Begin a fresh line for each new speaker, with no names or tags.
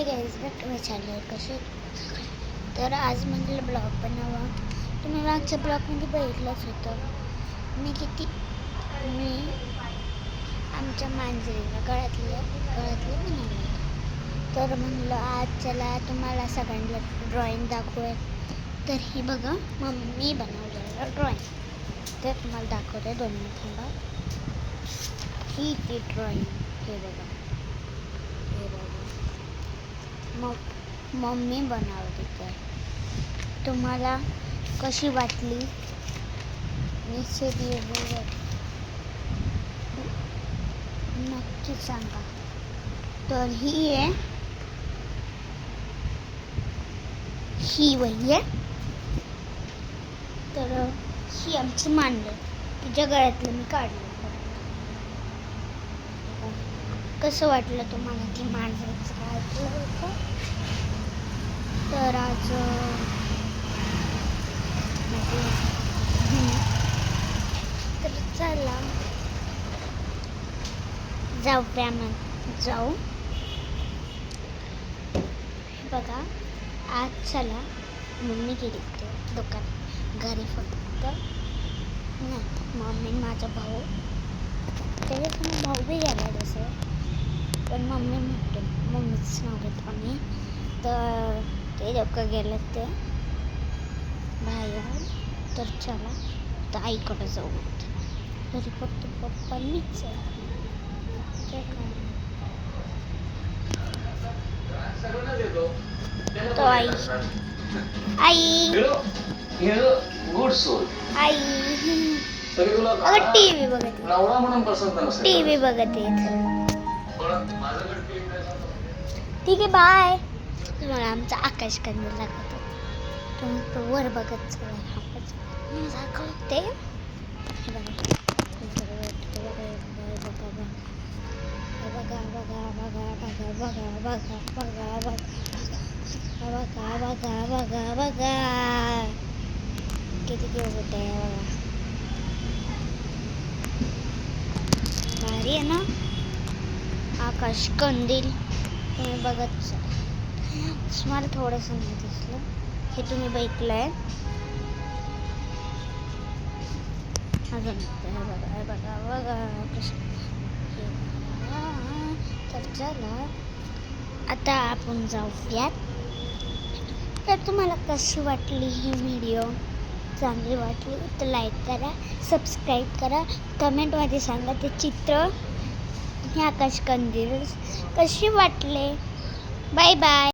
हे गाईज भेटू चॅनल कसे तर आज म्हटलं ब्लॉग बनावा. तुम्ही मागच्या ब्लॉगमध्ये बघितलंच होतं मी आमच्या मांजरीला गळ्यातले बनवलं. तर म्हणलं आज चला तुम्हाला सगळ्यांना ड्रॉइंग दाखवूया. तर ही बघा मम्मी बनवलेलं ड्रॉइंग. तर तुम्हाला दाखवते 2 मिनिट थांबा. ही ती ड्रॉइंग हे बघा. मग मम्मी बनवली. तर तुम्हाला कशी वाटली नक्की सांगा. तर ही वही आहे. तर ही आमची मांडर तिच्या गळ्यातलं मी काढलं. कसं वाटलं तुम्हाला ती मांजरीचं काढलं होतं. तर आज तर चला जाऊ. बघा आज चला मम्मी गेली दुकान घरी फक्त नाही. मम्मी माझा भाऊ त्याच्यात भाऊ बी गेला तसं. पण मम्मी म्हणतो मम्मीच नाव घेतो आम्ही. तर ते लोक गेले ते बाहेर. तर चला तर आईकडे जाऊ. घरी फक्त पप्पांनीच आहे. तो आई अगं टीव्ही बघते. ठीक आहे बाय. तुम्हाला आमचा आकाश कंदील दाखवतो. तुम्ही तो वर बघत दाखवते. बघा किती क्यूट आहे. भारी आहे ना आकाश कंदील. तुम्ही बघत मला थोडंसं नाही दिसलं. हे तुम्ही बघितलंय अजून बघा. तर चला आता आपण जाऊयात. तर तुम्हाला कशी वाटली ही व्हिडिओ. चांगली वाटली तर लाईक करा, सबस्क्राईब करा, कमेंटमध्ये सांगा ते चित्र हे आकाश कंदील कशी वाटले. Bye bye.